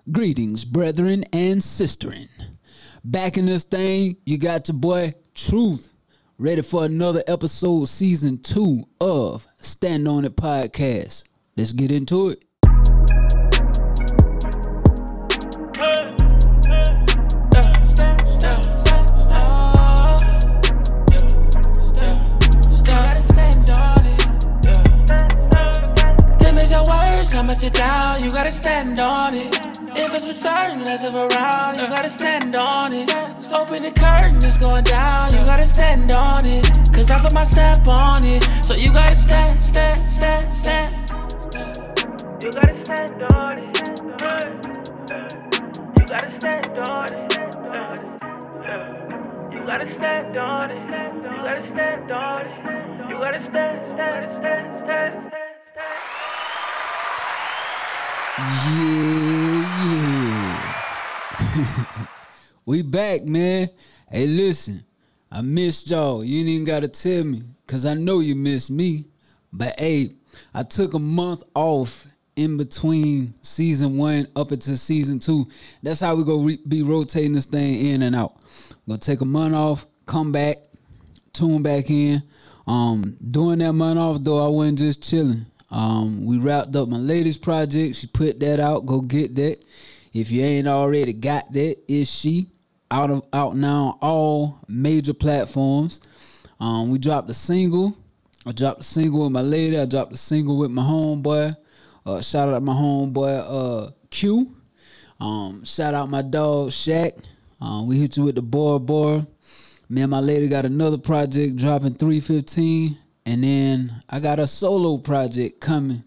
Greetings, brethren and sisterin. Back in this thing, you got your boy Truth, ready for another episode, season 2 of Stand On It podcast. Let's get into it. Come and sit down, you gotta stand on it. If it's for certain, let's have around, you gotta stand on it. Open the curtain, it's going down, you gotta stand on it. Cause I put my stamp on it, so you gotta stand. You gotta stand on it. You gotta stand on it. You gotta stand on it. You gotta stand on it. You gotta stand. Yeah. We back, man. Hey, listen, I missed y'all. You ain't even gotta tell me, cause I know you missed me. But hey, I took a month off in between season 1 up into season 2. That's how we go be rotating this thing in and out. We'll take a month off, come back, tune back in. During that month off though, I wasn't just chilling. We wrapped up my latest project. She put that out. Go get that. If you ain't already got that, it's she out now on all major platforms. We dropped a single. I dropped a single with my lady. I dropped a single with my homeboy. Shout out my homeboy Q. Shout out my dog Shaq. We hit you with the Bora. Me and my lady got another project dropping 3/15. And then I got a solo project coming.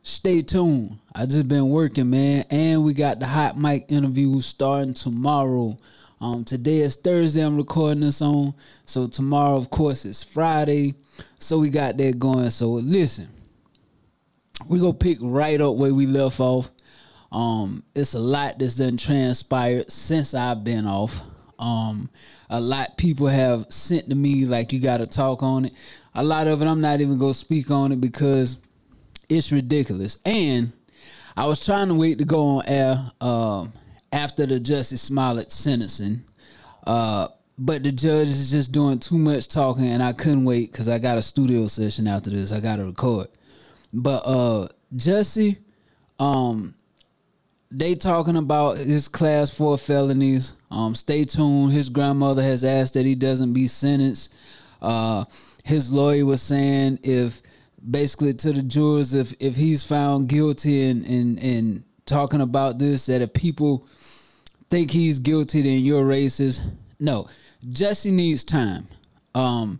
Stay tuned. I just been working, man. And we got the hot mic interview starting tomorrow. Today is Thursday I'm recording this on. So tomorrow, of course, is Friday. So we got that going. So listen, we gonna pick right up where we left off. It's a lot that's done transpired since I've been off. A lot people have sent to me like, you gotta talk on it. A lot of it I'm not even gonna speak on it because it's ridiculous. And I was trying to wait to go on air after the Jussie Smollett sentencing, but the judge is just doing too much talking, and I couldn't wait because I got a studio session after this. I gotta record. But Jussie, they talking about his class 4 felonies. Stay tuned. His grandmother has asked that he doesn't be sentenced. His lawyer was saying basically to the jurors, if he's found guilty and talking about this, that if people think he's guilty, then you're racist. No, Jussie needs time. I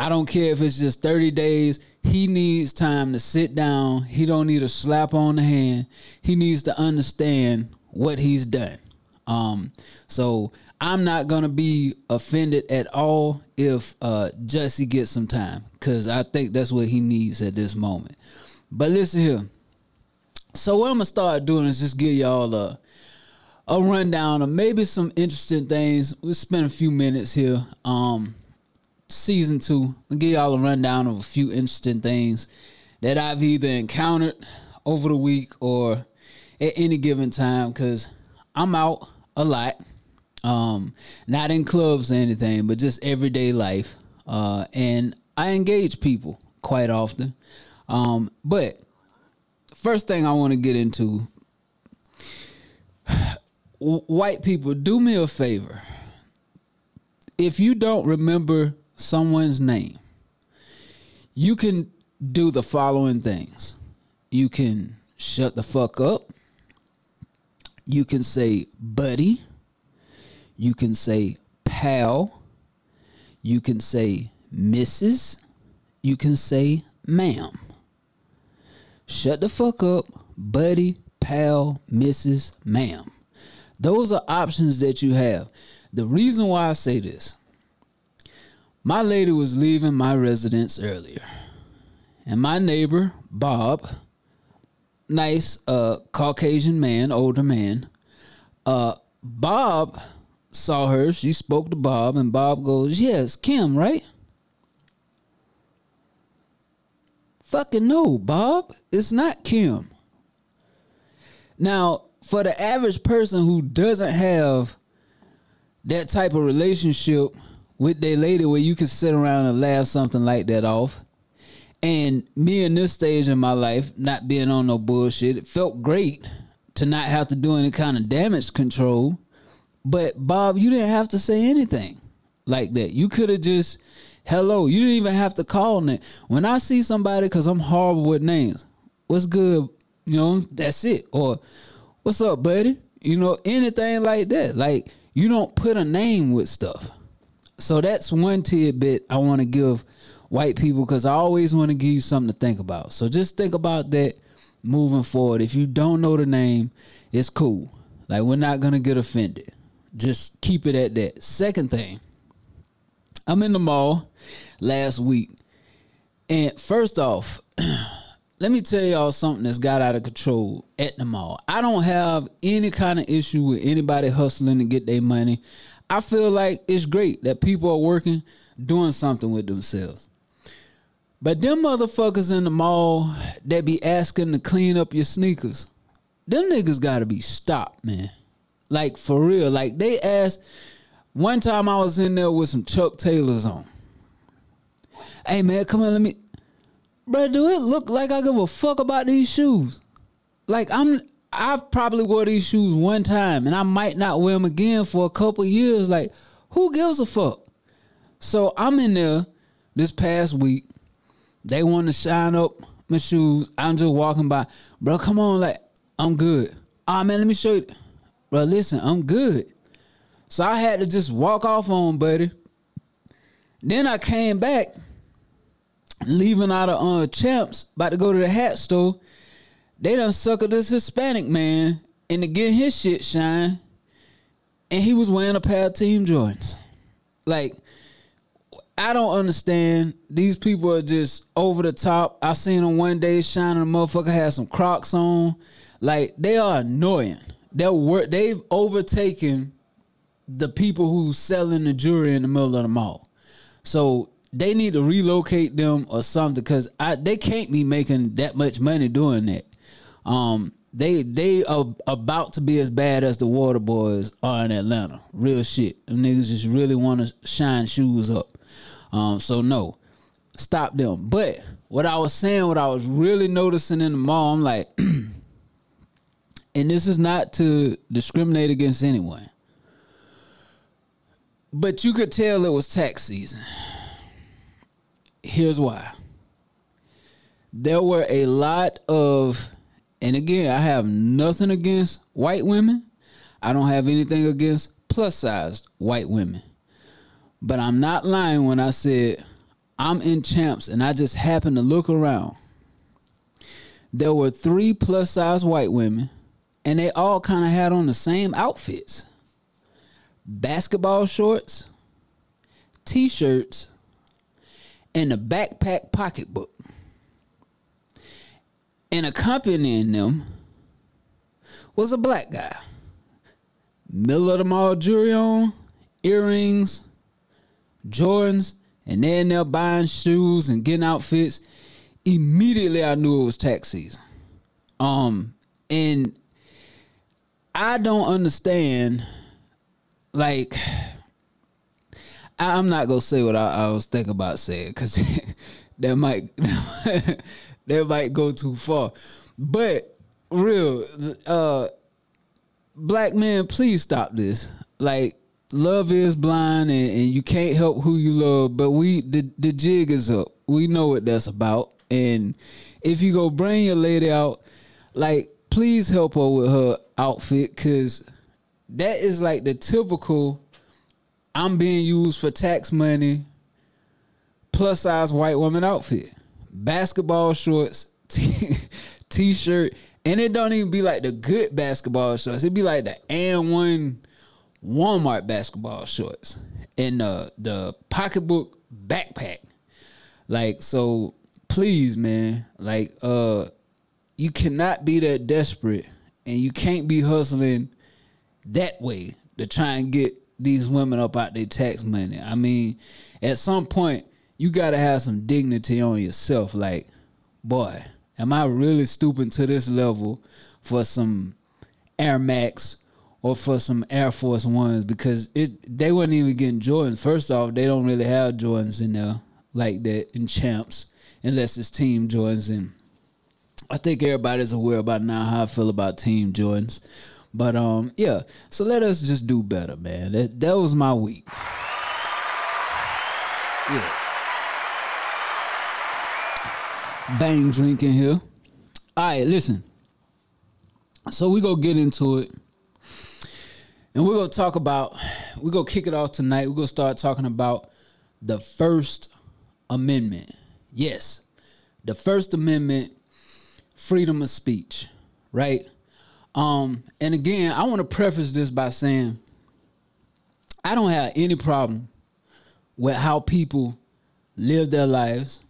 don't care if it's just 30 days. He needs time to sit down. He don't need a slap on the hand. He needs to understand what he's done. So I'm not going to be offended at all if Jussie gets some time, because I think that's what he needs at this moment. But listen here. So what I'm going to start doing is just give y'all a rundown of maybe some interesting things. We'll spend a few minutes here. Season 2, I'll give y'all a rundown of a few interesting things that I've either encountered over the week or at any given time, because I'm out a lot. Not in clubs or anything, but just everyday life. And I engage people quite often. But first thing I want to get into, white people, do me a favor. If you don't remember someone's name, you can do the following things. You can shut the fuck up. You can say buddy. You can say pal. You can say Mrs. You can say ma'am. Shut the fuck up, buddy, pal, Mrs., ma'am. Those are options that you have. The reason why I say this, my lady was leaving my residence earlier, and my neighbor, Bob, nice Caucasian man, older man, Bob saw her. She spoke to Bob, and Bob goes, yes, Kim, right? Fucking no, Bob. It's not Kim. Now, for the average person who doesn't have that type of relationship with their lady where you can sit around and laugh something like that off, and me in this stage in my life, not being on no bullshit, it felt great to not have to do any kind of damage control. But Bob, you didn't have to say anything like that. You could have just, hello. You didn't even have to call me. When I see somebody, because I'm horrible with names, what's good? You know, that's it. Or what's up, buddy? You know, anything like that. Like, you don't put a name with stuff. So that's one tidbit I want to give white people, because I always want to give you something to think about. So just think about that moving forward. If you don't know the name, it's cool. Like, we're not going to get offended. Just keep it at that. Second thing, I'm in the mall last week. And first off, let me tell y'all something that's got out of control at the mall. I don't have any kind of issue with anybody hustling to get their money. I feel like it's great that people are working, doing something with themselves. But them motherfuckers in the mall that be asking to clean up your sneakers, them niggas gotta be stopped, man. Like, for real. Like, they asked, one time I was in there with some Chuck Taylors on. Hey, man, come on, let me... Bro, do it look like I give a fuck about these shoes? Like, I've probably wore these shoes one time, and I might not wear them again for a couple years. Like, who gives a fuck? So I'm in there this past week. They want to shine up my shoes. I'm just walking by. Bro, come on, like, I'm good. Ah, man, let me show you. Bro, listen, I'm good. So I had to just walk off on, buddy. Then I came back, leaving out of Champs, about to go to the hat store. They done suckered this Hispanic man into getting his shit shine, and he was wearing a pair of Team Jordans. Like, I don't understand. These people are just over the top. I seen them one day shining, a motherfucker had some Crocs on. Like, they are annoying. They've overtaken the people who's selling the jewelry in the middle of the mall. So they need to relocate them or something, because they can't be making that much money doing that. They are about to be as bad as the Water Boys are in Atlanta. Real shit. Them niggas just really want to shine shoes up. So no, stop them. But what I was saying, what I was really noticing in the mall, I'm like, and this is not to discriminate against anyone, but you could tell it was tax season. Here's why. There were a lot of, and again, I have nothing against white women. I don't have anything against plus-sized white women. But I'm not lying when I said I'm in Champs and I just happened to look around. There were 3 plus-sized white women, and they all kind of had on the same outfits. Basketball shorts, t-shirts, and a backpack pocketbook. And accompanying them was a black guy. Middle of the mall jewelry on, earrings, Jordans, and they're in there buying shoes and getting outfits. Immediately I knew it was tax season. And I don't understand, like, I'm not gonna say what I was thinking about saying, because that might go too far. But real, black men, please stop this. Like, love is blind, and you can't help who you love. But the jig is up. We know what that's about. And if you go bring your lady out, like, please help her with her outfit, because that is like the typical I'm being used for tax money plus size white woman outfit. Basketball shorts, t-shirt, and it don't even be like the good basketball shorts. It be like the AND1 Walmart basketball shorts and the pocketbook backpack. Like, so please, man, like, you cannot be that desperate, and you can't be hustling that way to try and get these women up out their tax money. I mean, at some point, you got to have some dignity on yourself. Like, boy, am I really stooping to this level for some Air Max or for some Air Force Ones, because they wasn't even getting Jordans. First off, they don't really have Jordans in there like that in Champs, unless it's Team Jordans. And I think everybody's aware about now how I feel about Team Jordans. But yeah, so let us just do better, man. That was my week. Yeah. Bang drinking here. All right, listen. So we gonna get into it. And we're gonna kick it off tonight. We're gonna start talking about the First Amendment. Yes, the First Amendment, freedom of speech, right? And again, I want to preface this by saying I don't have any problem with how people live their lives.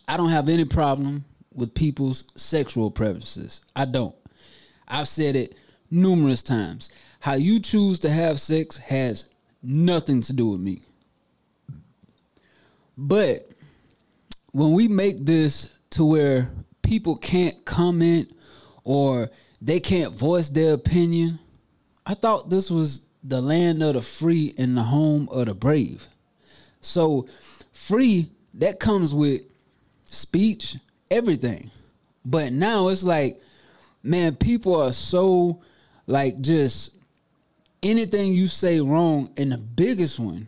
I don't have any problem with people's sexual preferences. I don't. I've said it numerous times. How you choose to have sex has nothing to do with me. But when we make this to where people can't comment or they can't voice their opinion, I thought this was the land of the free and the home of the brave. So free, that comes with speech, everything. But now it's like, man, people are so like just anything you say wrong, and the biggest one,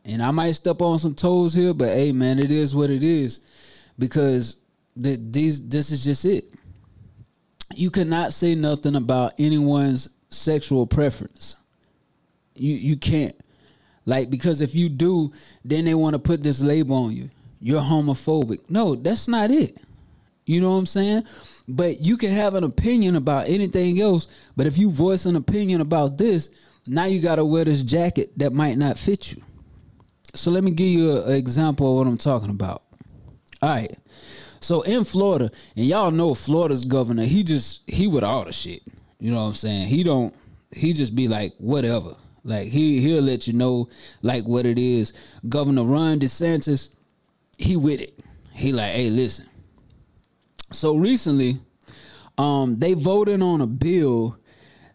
and I might step on some toes here, but hey, man, it is what it is, because this is just it. You cannot say nothing about anyone's sexual preference. You can't. Like, because if you do, then they want to put this label on you. You're homophobic. No, that's not it. You know what I'm saying? But you can have an opinion about anything else, but if you voice an opinion about this, now you got to wear this jacket that might not fit you. So let me give you an example of what I'm talking about. All right. So in Florida, and y'all know Florida's governor, he with all the shit. You know what I'm saying? He just be like, whatever. Like he'll let you know like what it is. Governor Ron DeSantis, he with it. He like, hey, listen. So recently, they voted on a bill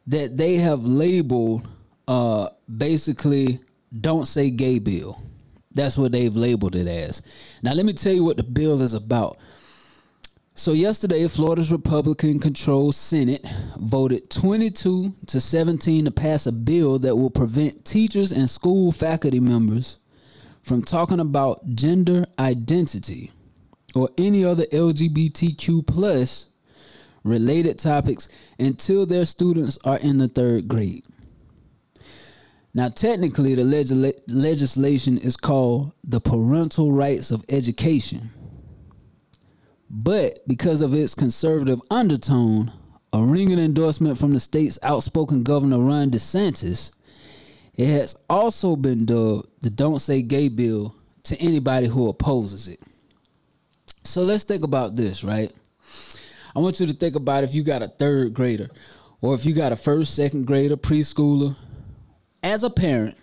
that they have labeled basically Don't Say Gay bill. That's what they've labeled it as. Now, let me tell you what the bill is about. So yesterday, Florida's Republican-controlled Senate voted 22-17 to pass a bill that will prevent teachers and school faculty members from talking about gender identity or any other LGBTQ plus related topics until their students are in the 3rd grade. Now, technically, the legislation is called the Parental Rights of Education. But because of its conservative undertone, a ringing endorsement from the state's outspoken governor, Ron DeSantis, it has also been dubbed the Don't Say Gay bill to anybody who opposes it. So let's think about this, right? I want you to think about if you got a 3rd grader or if you got a 1st, 2nd grader, preschooler. As a parent,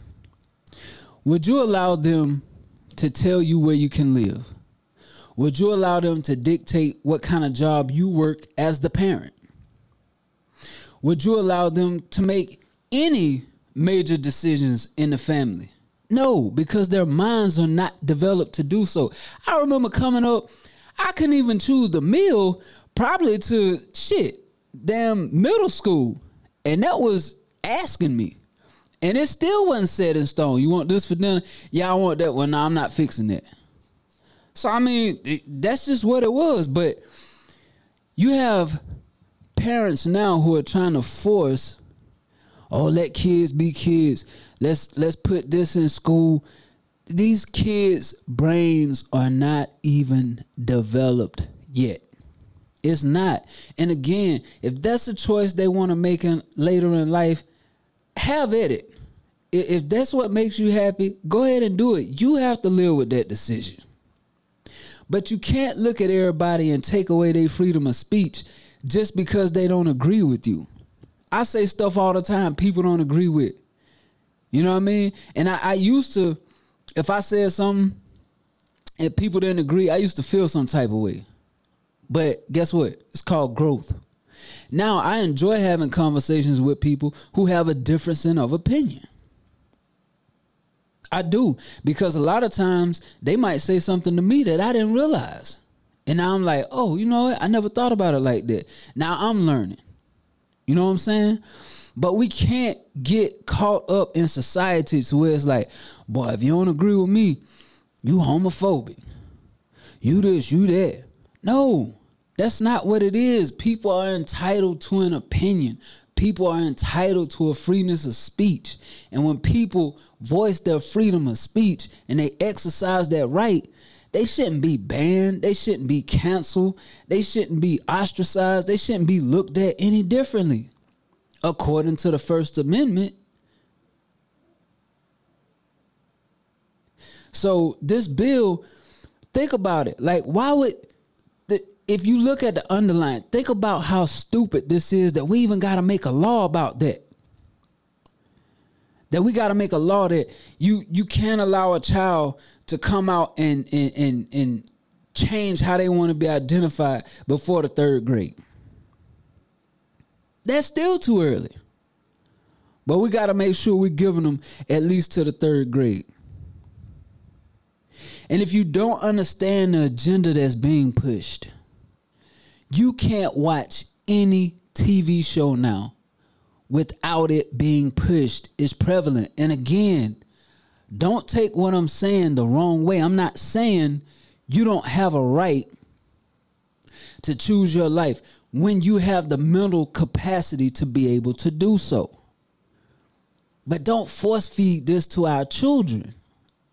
would you allow them to tell you where you can live? Would you allow them to dictate what kind of job you work as the parent? Would you allow them to make any major decisions in the family? No, because their minds are not developed to do so. I remember coming up, I couldn't even choose the meal probably to damn middle school. And that was asking me. And it still wasn't set in stone. You want this for dinner? Yeah, I want that. Well, no, I'm not fixing that. So, I mean, that's just what it was. But you have parents now who are trying to force, let kids be kids. Let's put this in school. These kids' brains are not even developed yet. It's not. And again, if that's a choice they want to make later in life, have at it. If that's what makes you happy, go ahead and do it. You have to live with that decision. But you can't look at everybody and take away their freedom of speech just because they don't agree with you. I say stuff all the time people don't agree with. You know what I mean? And I used to, if I said something and people didn't agree, I used to feel some type of way. But guess what? It's called growth. Now, I enjoy having conversations with people who have a difference of opinion. I do, because a lot of times they might say something to me that I didn't realize. And now I'm like, oh, you know what? I never thought about it like that. Now I'm learning. You know what I'm saying? But we can't get caught up in society to where it's like, boy, if you don't agree with me, you homophobic. You this, you that. No, that's not what it is. People are entitled to an opinion. People are entitled to a freeness of speech. And when people voice their freedom of speech and they exercise that right, they shouldn't be banned. They shouldn't be canceled. They shouldn't be ostracized. They shouldn't be looked at any differently. According to the First Amendment. So this bill, think about it. Like, why would, if you look at the underline, think about how stupid this is that we even got to make a law about that. That we got to make a law that you can't allow a child to come out and change how they want to be identified before the 3rd grade. That's still too early. But we got to make sure we're giving them at least to the 3rd grade. And if you don't understand the agenda that's being pushed, you can't watch any TV show now without it being pushed. It's prevalent. And again, don't take what I'm saying the wrong way. I'm not saying you don't have a right to choose your life when you have the mental capacity to be able to do so. But don't force feed this to our children.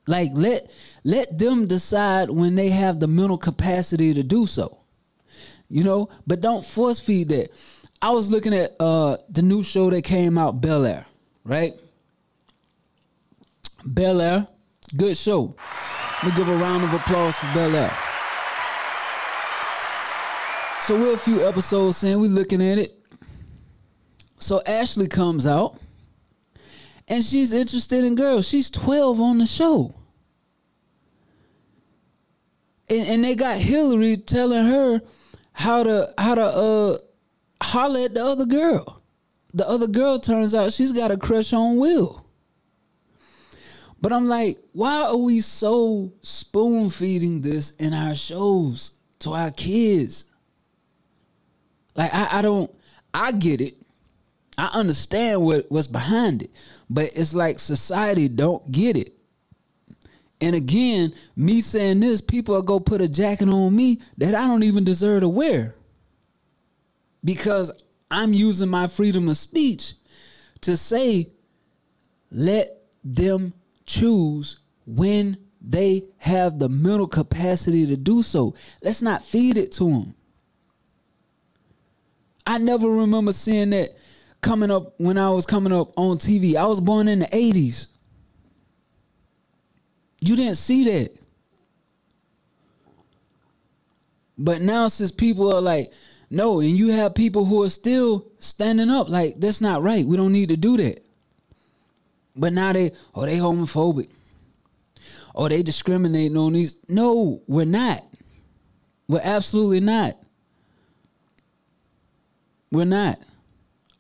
Like, let them decide when they have the mental capacity to do so. You know, but don't force feed that. I was looking at the new show that came out, Bel-Air, right? Bel-Air, good show. Let me give a round of applause for Bel-Air. So we're a few episodes in, we're looking at it. So Ashley comes out, and she's interested in girls. She's 12 on the show. And they got Hillary telling her how to holler at the other girl. The other girl, turns out she's got a crush on Will. But I'm like, why are we so spoon feeding this in our shows to our kids? Like, I get it. I understand what's behind it. But it's like society don't get it. And again, me saying this, people will go put a jacket on me that I don't even deserve to wear. Because I'm using my freedom of speech to say, let them choose when they have the mental capacity to do so. Let's not feed it to them. I never remember seeing that coming up when I was coming up on TV. I was born in the 80s. You didn't see that. But now since people are like, no, and you have people who are still standing up like, that's not right. We don't need to do that. But now they homophobic. Or they discriminating on these. No, we're not. We're absolutely not. We're not.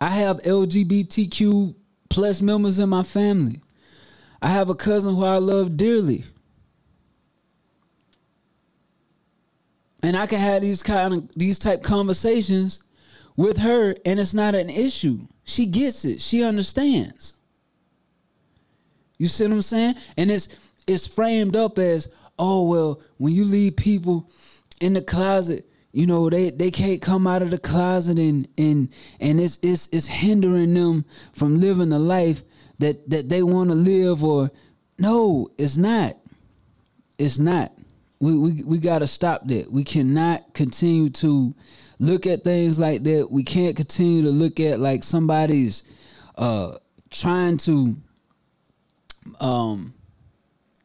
I have LGBTQ plus members in my family. I have a cousin who I love dearly. And I can have these type conversations with her, and it's not an issue. She gets it. She understands. You see what I'm saying? And it's framed up as, oh, well, when you leave people in the closet, you know, they can't come out of the closet and it's hindering them from living the life that they want to live. Or no, it's not. It's not. We got to stop that. We cannot continue to look at things like that. We can't continue to look at like somebody's trying to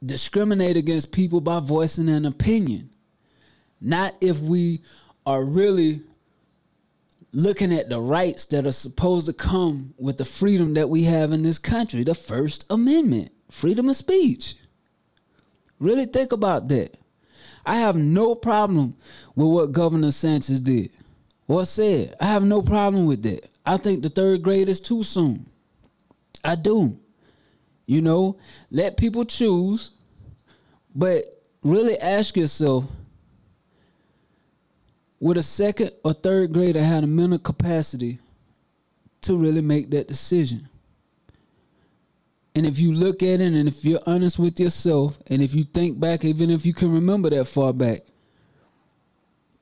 discriminate against people by voicing an opinion. Not if we are really looking at the rights that are supposed to come with the freedom that we have in this country. The First Amendment, freedom of speech. Really think about that. I have no problem with what Governor Sanchez did. Well said. I have no problem with that. I think the 3rd grade is too soon. I do. You know, let people choose, but really ask yourself, would a 2nd or 3rd grader have the mental capacity to really make that decision? And if you look at it and if you're honest with yourself, and if you think back, even if you can remember that far back,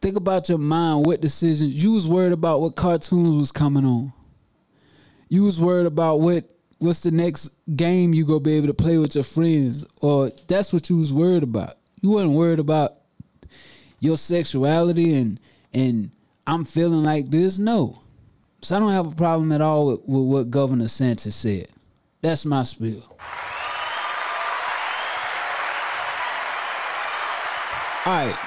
think about your mind, what decisions. You was worried about what cartoons was coming on. You was worried about what's the next game you gonna be able to play with your friends, or that's what you was worried about. You wasn't worried about your sexuality and I'm feeling like this. No. So I don't have a problem at all with what Governor Sanchez said. That's my spiel. All right.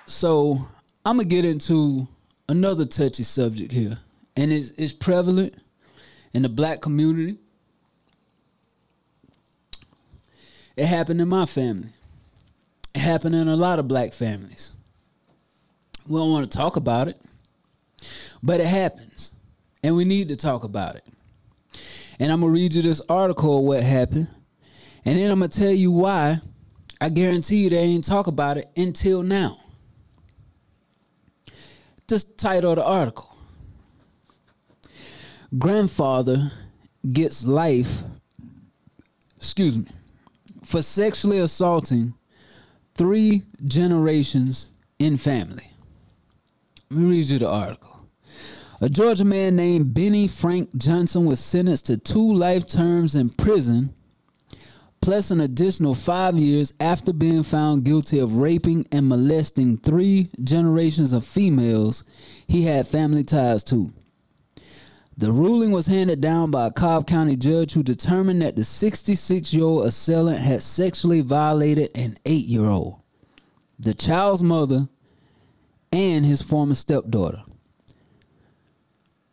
So I'm going to get into another touchy subject here. And it's prevalent in the black community. It happened in my family. It happened in a lot of black families. We don't want to talk about it, but it happens. And we need to talk about it. And I'm going to read you this article of what happened. And then I'm going to tell you why I guarantee you they ain't talk about it until now. Just the title of the article. Grandfather gets life, for sexually assaulting 3 generations in family. Let me read you the article. A Georgia man named Benny Frank Johnson was sentenced to 2 life terms in prison, plus an additional 5 years after being found guilty of raping and molesting 3 generations of females he had family ties to. The ruling was handed down by a Cobb County judge who determined that the 66-year-old assailant had sexually violated an 8-year-old, the child's mother, and his former stepdaughter.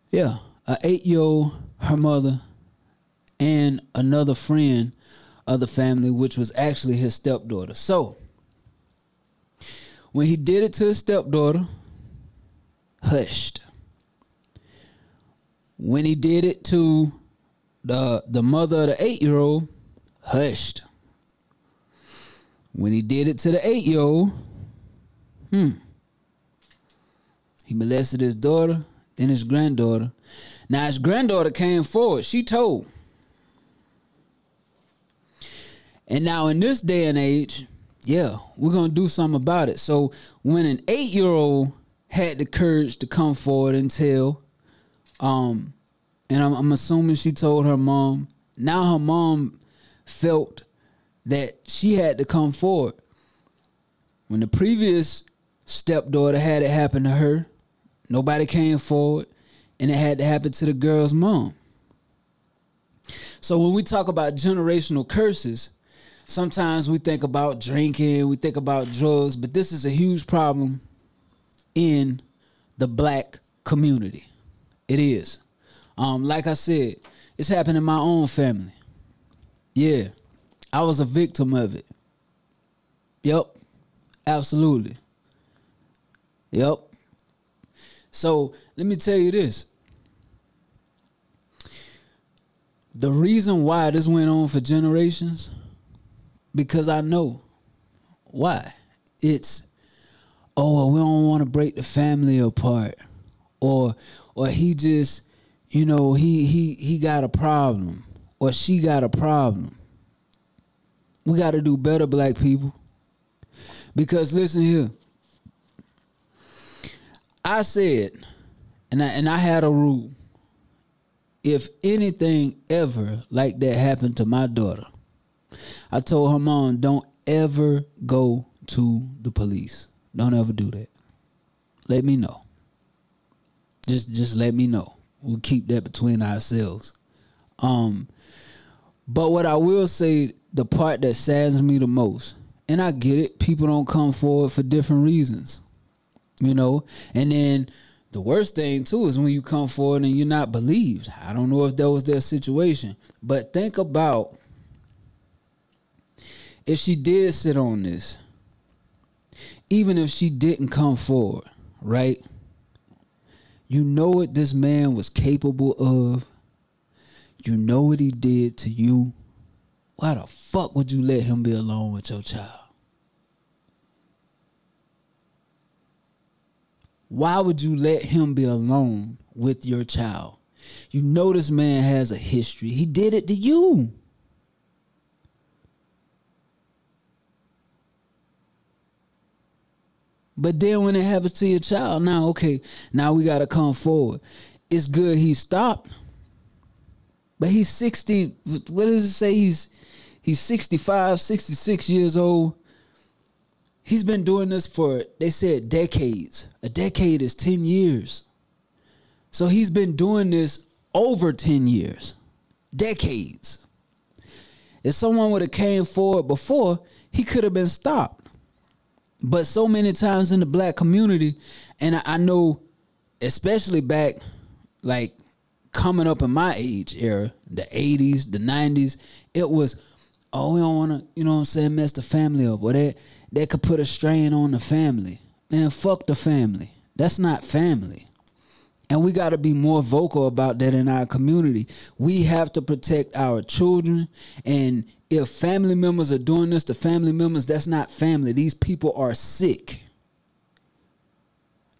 Yeah, an 8-year-old, her mother, and another friend of the family, which was actually his stepdaughter. So, when he did it to his stepdaughter, hushed. When he did it to the mother of the 8-year-old, hushed. When he did it to the 8-year-old, he molested his daughter, then his granddaughter. Now his granddaughter came forward. She told. And now in this day and age, yeah, we're going to do something about it. So when an 8-year-old had the courage to come forward and tell, and I'm assuming she told her mom, now her mom felt that she had to come forward. When the previous stepdaughter had it happen to her, nobody came forward, and it had to happen to the girl's mom. So when we talk about generational curses, sometimes we think about drinking, we think about drugs, but this is a huge problem in the black community. It is. Like I said, it's happened in my own family. Yeah, I was a victim of it. Yep, absolutely. Yep. So let me tell you this. The reason why this went on for generations, because I know why. It's, oh, we don't want to break the family apart. Or he just, you know, he got a problem. Or she got a problem. We got to do better, black people. Because listen here. I said, and I had a rule. If anything ever like that happened to my daughter, I told her mom, don't ever go to the police. Don't ever do that. Let me know. Just let me know. We'll keep that between ourselves. But what I will say, the part that saddens me the most, and I get it, people don't come forward for different reasons. You know, and then the worst thing too is when you come forward and you're not believed. I don't know if that was their situation, but think about if she did sit on this, even if she didn't come forward, right? You know what this man was capable of. You know what he did to you. Why the fuck would you let him be alone with your child? Why would you let him be alone with your child? You know this man has a history. He did it to you. But then when it happens to your child, now we got to come forward. It's good he stopped. But he's 60, what does it say? He's 65, 66 years old. He's been doing this for, they said, decades. A decade is 10 years. So he's been doing this over 10 years. Decades. If someone would have came forward before, he could have been stopped. But so many times in the black community, and I know, especially back, like, coming up in my age era, the 80s, the 90s, it was, oh, we don't want to, you know what I'm saying, mess the family up. Or that could put a strain on the family. Man, fuck the family. That's not family. And we got to be more vocal about that in our community. We have to protect our children. And if family members are doing this to family members, that's not family. These people are sick.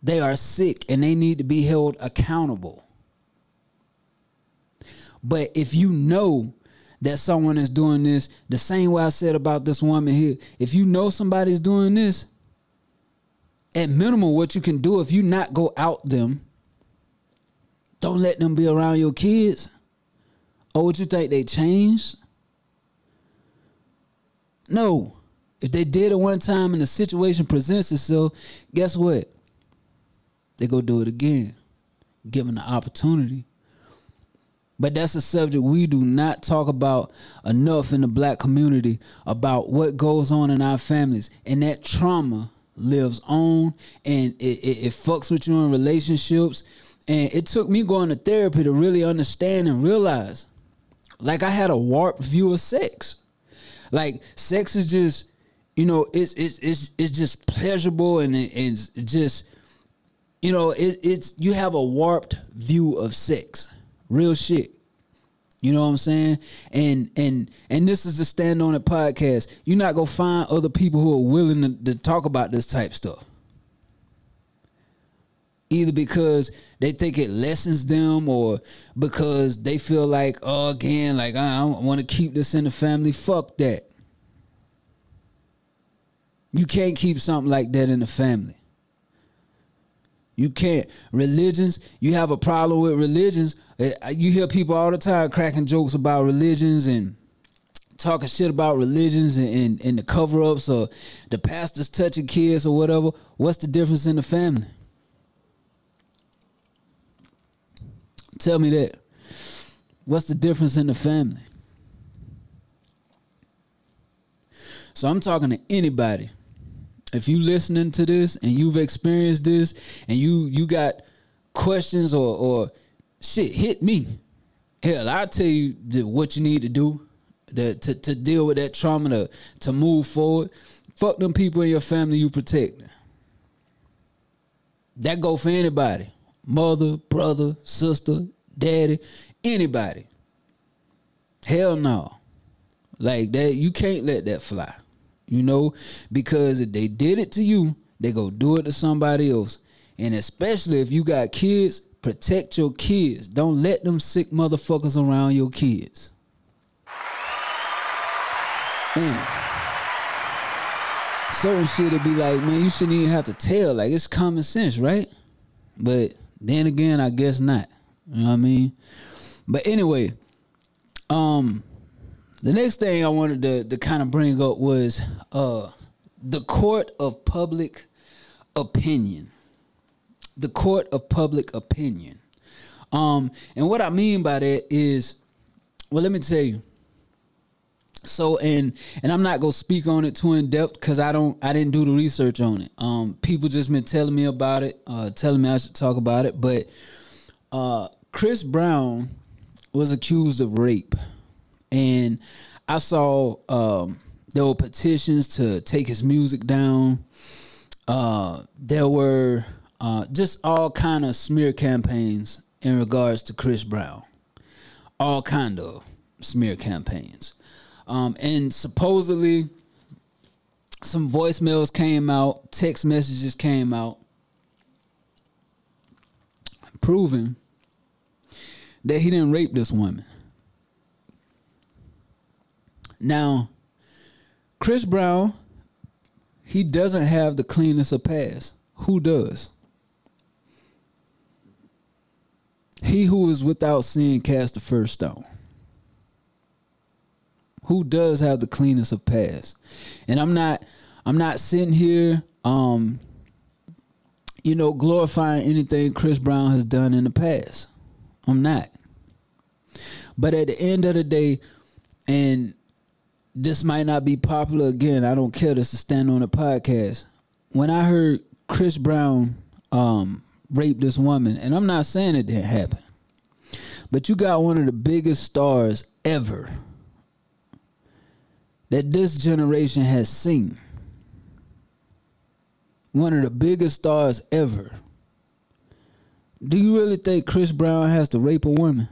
They are sick and they need to be held accountable. But if you know that someone is doing this, the same way I said about this woman here, if you know somebody's doing this, at minimum what you can do, if you not go out them, don't let them be around your kids. Or what you think, they changed? No. If they did it one time and the situation presents itself, guess what? They go do it again. Give them the opportunity. But that's a subject we do not talk about enough in the black community, about what goes on in our families. And that trauma lives on, and it fucks with you in relationships. And it took me going to therapy to really understand and realize, like, I had a warped view of sex. Like, sex is just, you know, it's just pleasurable, and it's just, you know, it's you have a warped view of sex. Real shit. You know what I'm saying? And this is the Stand On It podcast. You're not going to find other people who are willing to talk about this type stuff. Either because they think it lessens them, or because they feel like, oh, again, like, I want to keep this in the family. Fuck that. You can't keep something like that in the family. You can't. Religions, you have a problem with religions. You hear people all the time cracking jokes about religions and talking shit about religions and the cover-ups, or the pastors touching kids or whatever. What's the difference in the family? Tell me that. What's the difference in the family? So I'm talking to anybody. If you listening to this and you've experienced this and you got questions or shit, hit me. Hell, I'll tell you what you need to do to deal with that trauma, to move forward. Fuck them people in your family you protect. That go for anybody. Mother, brother, sister, daddy, anybody. Hell no. Like that, you can't let that fly. You know, because if they did it to you, they go do it to somebody else. And especially if you got kids, protect your kids. Don't let them sick motherfuckers around your kids. Man. Certain shit would be like, man, you shouldn't even have to tell. Like, it's common sense, right? But then again, I guess not. You know what I mean? But anyway, the next thing I wanted to kind of bring up was the court of public opinion. The court of public opinion. And what I mean by that is, well, let me tell you. So, and I'm not gonna speak on it too in depth because I didn't do the research on it. People just been telling me about it, telling me I should talk about it. But Chris Brown was accused of rape. And I saw there were petitions to take his music down. There were just all kind of smear campaigns in regards to Chris Brown. All kind of smear campaigns. And supposedly some voicemails came out, text messages came out, proving that he didn't rape this woman. Now, Chris Brown, he doesn't have the cleanest of past. Who does? He who is without sin cast the first stone. Who does have the cleanest of past? And I'm not sitting here glorifying anything Chris Brown has done in the past. I'm not. But at the end of the day, and this might not be popular again, I don't care, this is Stand On It podcast. When I heard Chris Brown rape this woman, and I'm not saying it didn't happen, but you got one of the biggest stars ever that this generation has seen. One of the biggest stars ever. Do you really think Chris Brown has to rape a woman?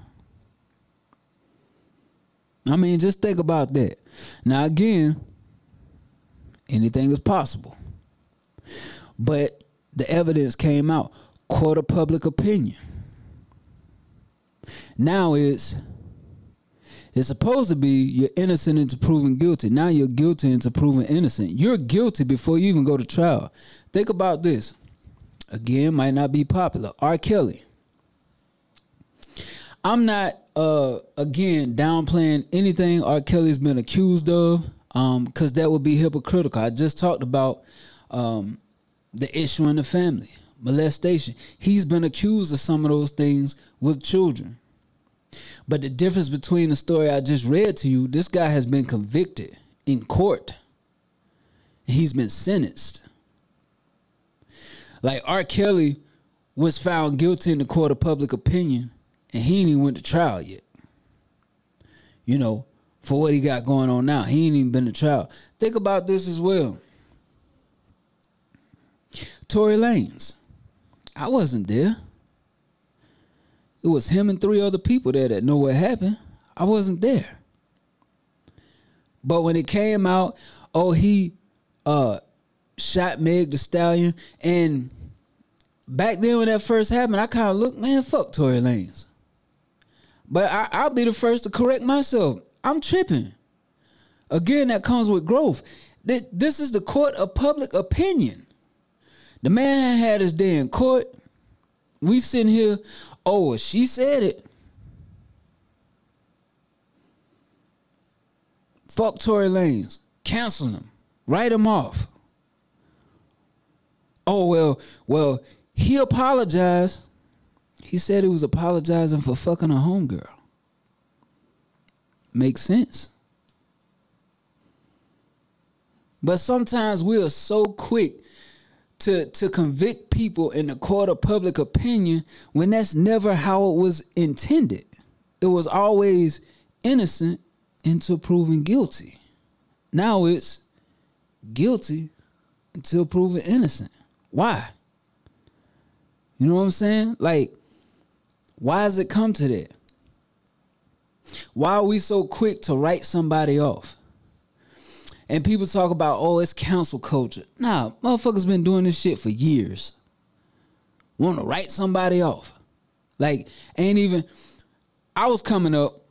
I mean, just think about that. Now, again, anything is possible. But the evidence came out. Court of public opinion. Now it's supposed to be you're innocent into proven guilty. Now you're guilty into proven innocent. You're guilty before you even go to trial. Think about this. Again, might not be popular. R. Kelly. I'm not, again, downplaying anything R. Kelly's been accused of, because that would be hypocritical. I just talked about the issue in the family, molestation. He's been accused of some of those things with children. But the difference between the story I just read to you, this guy has been convicted in court. He's been sentenced. Like R. Kelly was found guilty in the court of public opinion, and he ain't even went to trial yet. You know, for what he got going on now. He ain't even been to trial. Think about this as well. Tory Lanez. I wasn't there. It was him and 3 other people there that know what happened. I wasn't there. But when it came out, he shot Meg Thee Stallion. And back then when that first happened, I kind of looked, man, fuck Tory Lanez. But I'll be the first to correct myself. I'm tripping. Again, that comes with growth. This is the court of public opinion. The man had his day in court. We sitting here, she said it. Fuck Tory Lanez. Cancel him. Write him off. Well, he apologized. He said he was apologizing for fucking a homegirl. Makes sense. But sometimes we are so quick to convict people in the court of public opinion when that's never how it was intended. It was always innocent until proven guilty. Now it's guilty until proven innocent. Why? You know what I'm saying? Like, why does it come to that? Why are we so quick to write somebody off? And people talk about, it's cancel culture. Nah, motherfuckers been doing this shit for years. Want to write somebody off. Like, I was coming up,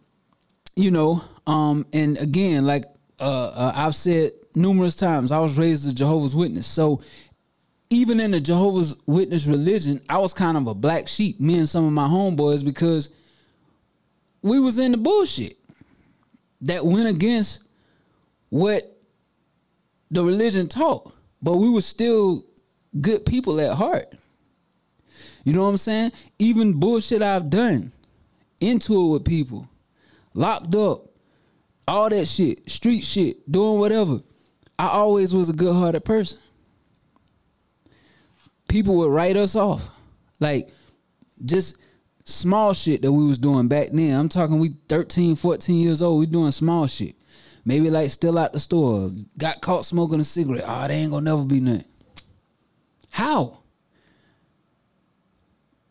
and again, like I've said numerous times, I was raised a Jehovah's Witness. So even in the Jehovah's Witness religion, I was kind of a black sheep, me and some of my homeboys, because we was in the bullshit that went against what the religion taught, but we were still good people at heart. You know what I'm saying? Even bullshit I've done, into it with people, locked up, all that shit, street shit, doing whatever. I always was a good-hearted person. People would write us off. Like, just small shit that we was doing back then. I'm talking we 13, 14 years old, we doing small shit. Maybe like still out the store, got caught smoking a cigarette. They ain't gonna never be nothing. How?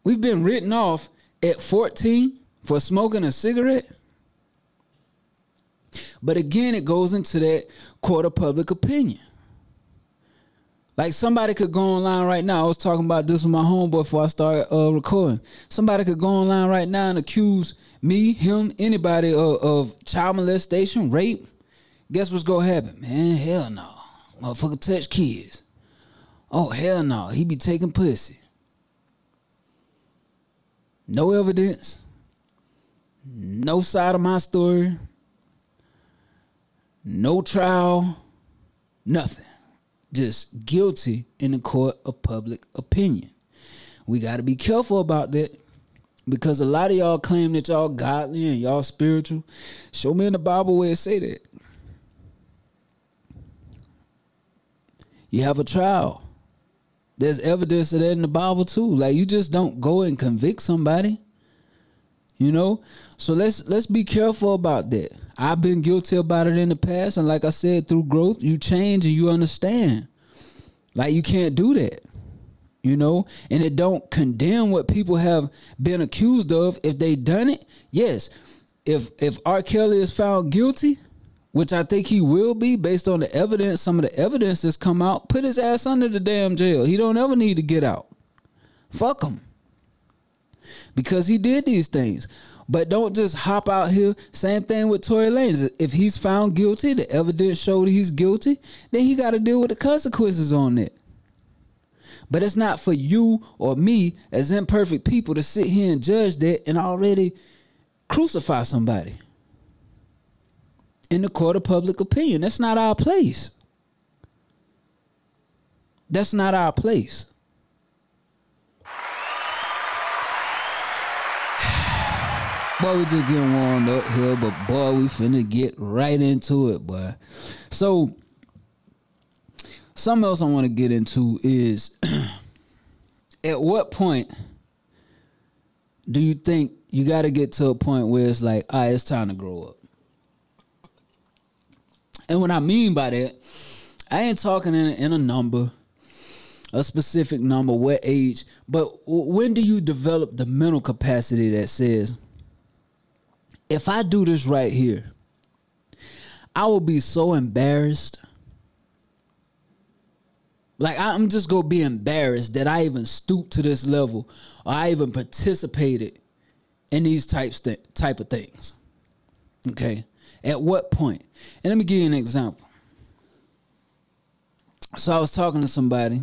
We've been written off at 14 for smoking a cigarette. But again, it goes into that court of public opinion. Like somebody could go online right now. I was talking about this with my homeboy before I started recording. Somebody could go online right now and accuse me, him, anybody of child molestation, rape. Guess what's gonna happen? Man, hell no. Motherfucker touch kids. Oh, hell no. He be taking pussy. No evidence. No side of my story. No trial. Nothing. Just guilty in the court of public opinion. We got to be careful about that, because a lot of y'all claim that y'all godly and y'all spiritual. Show me in the Bible where it say that. You have a trial. There's evidence of that in the Bible too. Like, you just don't go and convict somebody. You know? So let's be careful about that. I've been guilty about it in the past, and like I said, through growth, you change and you understand. Like, you can't do that. You know? And it don't condemn what people have been accused of. If they done it, yes. If R. Kelly is found guilty, which I think he will be based on the evidence, some of the evidence that's come out, put his ass under the damn jail. He don't ever need to get out. Fuck him. Because he did these things. But don't just hop out here. Same thing with Tory Lanez. If he's found guilty, the evidence showed he's guilty, then he got to deal with the consequences on it. But it's not for you or me as imperfect people to sit here and judge that and already crucify somebody in the court of public opinion. That's not our place. That's not our place. Boy, we just getting warmed up here, but boy, we finna get right into it, boy. So, something else I want to get into is, at what point do you think you got to get to a point where it's like, all right, it's time to grow up? And what I mean by that, I ain't talking in a number, a specific number, what age, but when do you develop the mental capacity that says, if I do this right here, I will be so embarrassed. Like, I'm just going to be embarrassed that I even stooped to this level, or I even participated in these type of things. Okay? At what point? And let me give you an example. So I was talking to somebody,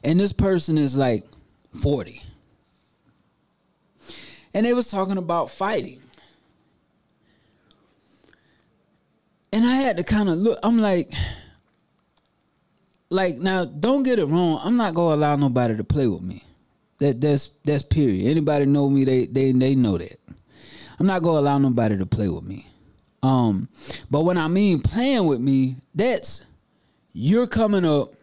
and this person is like 40. And they was talking about fighting. And I had to kind of look. I'm like, now, don't get it wrong. I'm not going to allow nobody to play with me. That's period. Anybody know me, they know that. I'm not going to allow nobody to play with me. But when I mean playing with me, that's you're coming up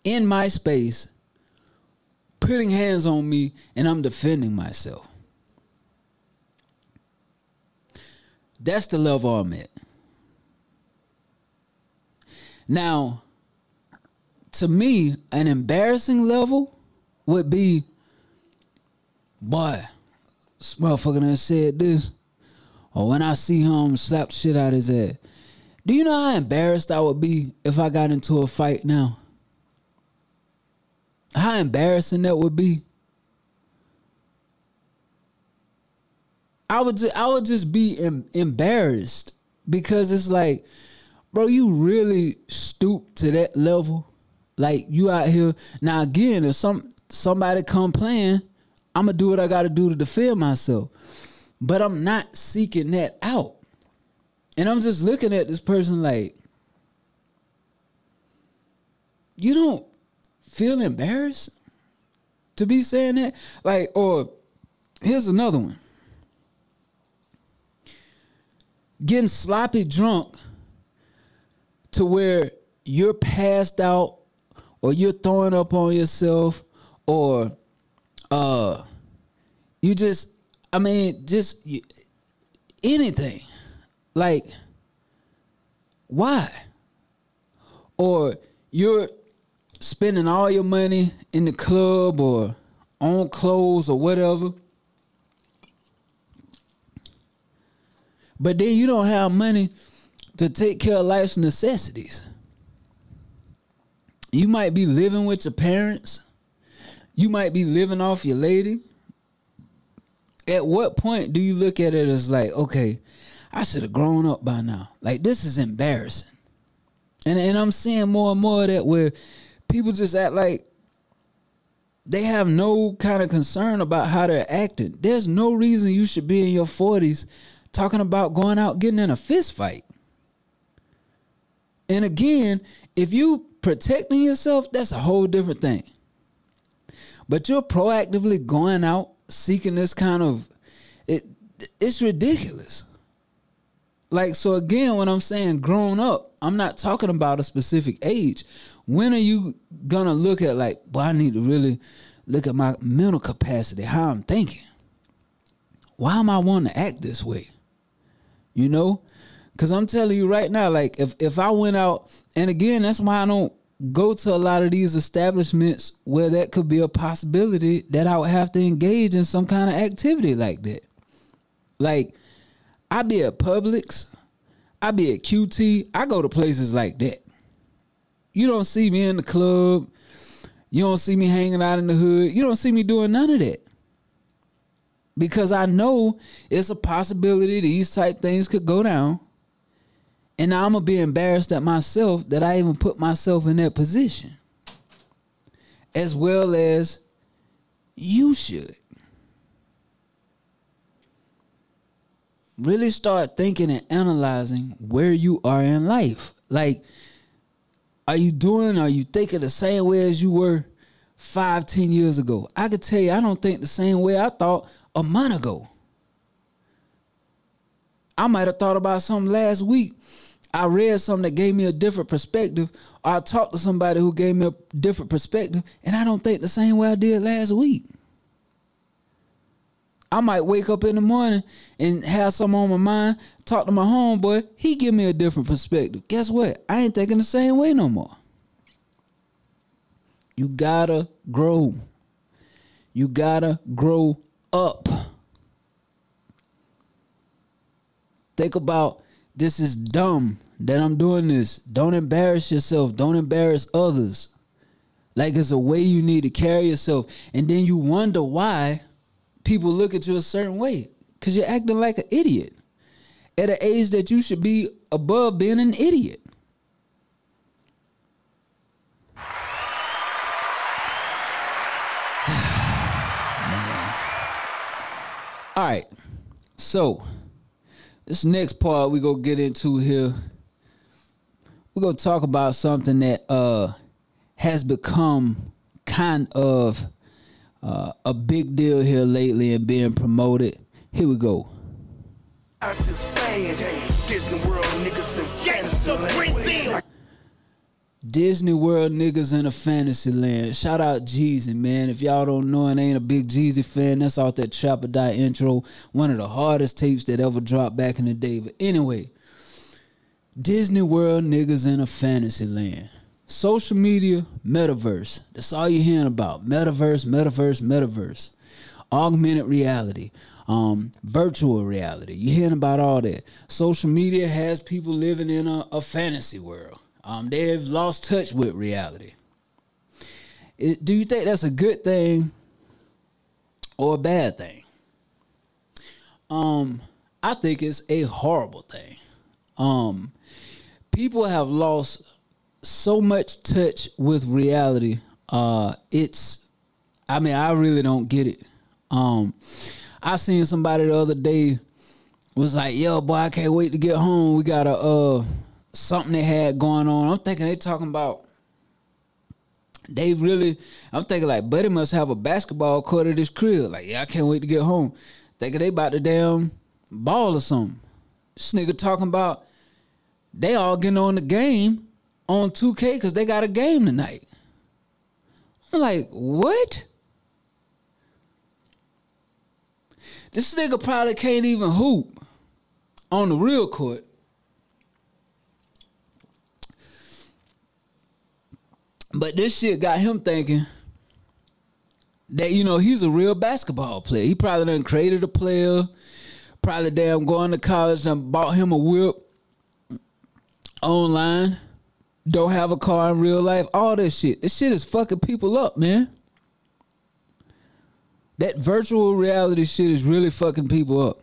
in my space, putting hands on me, and I'm defending myself. That's the level I'm at. Now, to me, an embarrassing level would be, boy, this motherfucker done said this, or when I see him slap shit out his ass. Do you know how embarrassed I would be if I got into a fight now? How embarrassing that would be. I would just be embarrassed, because it's like, bro, you really stoop to that level. Like, you out here. Now, again, if somebody come playing, I'm going to do what I got to do to defend myself. But I'm not seeking that out. And I'm just looking at this person like, you don't feel embarrassed to be saying that? Like, or here's another one. Getting sloppy drunk to where you're passed out, or you're throwing up on yourself, or you just, anything. Like, why? Or you're spending all your money in the club or own clothes or whatever. But then you don't have money to take care of life's necessities. You might be living with your parents. You might be living off your lady. At what point do you look at it as like, okay, I should have grown up by now? Like, this is embarrassing. And I'm seeing more and more of that where people just act like they have no kind of concern about how they're acting. There's no reason you should be in your 40s talking about going out getting in a fist fight. And again, if you protecting yourself, that's a whole different thing. But you're proactively going out seeking this kind of, it's ridiculous. Like, so again, when I'm saying grown up, I'm not talking about a specific age. When are you gonna look at like, boy, I need to really look at my mental capacity, how I'm thinking. Why am I wanting to act this way? You know? Because I'm telling you right now, like, if I went out, and again, that's why I don't go to a lot of these establishments where that could be a possibility that I would have to engage in some kind of activity like that. Like, I be at Publix, I be at QT, I go to places like that. You don't see me in the club. You don't see me hanging out in the hood. You don't see me doing none of that. Because I know it's a possibility these type things could go down. And now I'm going to be embarrassed at myself that I even put myself in that position. As well as you should. Really start thinking and analyzing where you are in life. Like, are you thinking the same way as you were 5-10 years ago? I could tell you, I don't think the same way I thought a month ago. I might have thought about something last week. I read something that gave me a different perspective, or I talked to somebody who gave me a different perspective, and I don't think the same way I did last week. I might wake up in the morning and have something on my mind, talk to my homeboy, he give me a different perspective. Guess what? I ain't thinking the same way no more. You gotta grow. You gotta grow up. Think about, this is dumb that I'm doing this. Don't embarrass yourself. Don't embarrass others. Like, it's a way you need to carry yourself. And then you wonder why people look at you a certain way. Because you're acting like an idiot. At an age that you should be above being an idiot. All right. So, this next part we gonna get into here, we're gonna talk about something that has become kind of a big deal here lately and being promoted. Here we go. Disney World niggas in a fantasy land. Shout out Jeezy, man. If y'all don't know and ain't a big Jeezy fan, that's off that Trap or Die intro. One of the hardest tapes that ever dropped back in the day. But anyway, Disney World niggas in a fantasy land. Social media, metaverse. That's all you're hearing about. Metaverse, metaverse, metaverse. Augmented reality. Virtual reality. You're hearing about all that. Social media has people living in a fantasy world. They've lost touch with reality. Do you think that's a good thing or a bad thing? I think it's a horrible thing. People have lost so much touch with reality. I really don't get it. I seen somebody the other day was like, yo, boy, I can't wait to get home. We got something they had going on. I'm thinking they talking about, I'm thinking like, Buddy must have a basketball court at his crib. Like, yeah, I can't wait to get home. Thinking they about to damn ball or something. This nigga talking about they all getting on the game on 2K because they got a game tonight. I'm like, what? This nigga probably can't even hoop on the real court. But this shit got him thinking, that, you know, he's a real basketball player. He probably done created a player, probably damn going to college and bought him a whip online, don't have a car in real life, all that shit. This shit is fucking people up, man. That virtual reality shit is really fucking people up.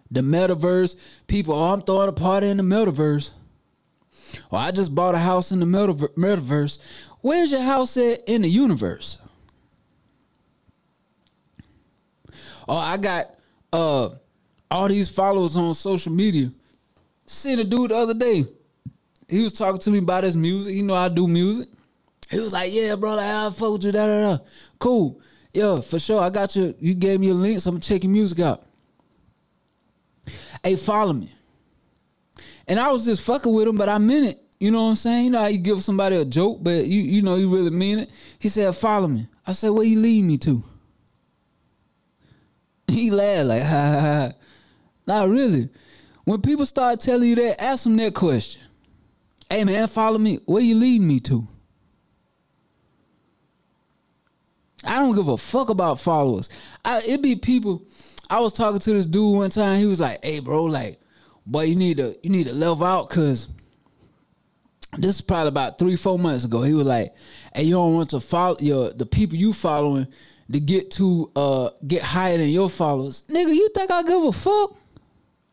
The metaverse, people, oh, I'm throwing a party in the metaverse. Or I just bought a house in the metaverse. Where's your house at in the universe? Oh, I got all these followers on social media. Seen a dude the other day. He was talking to me about his music. You know I do music. He was like, yeah, bro, like, I fuck with you, da. Cool. Yeah, for sure. I got you. You gave me a link, so I'm going to check your music out. Hey, follow me. And I was just fucking with him, but I meant it. You know what I'm saying? You know how you give somebody a joke, but you know you really mean it. He said, follow me. I said, where you lead me to? He laughed like, ha, ha, ha. Not really. When people start telling you that, ask them that question. Hey, man, follow me. Where you leading me to? I don't give a fuck about followers. It be people. I was talking to this dude one time. He was like, hey, bro, like, boy, you need to level out, because this is probably about 3-4 months ago. He was like, hey, you don't want to follow the people you following to get higher than your followers. Nigga, you think I give a fuck?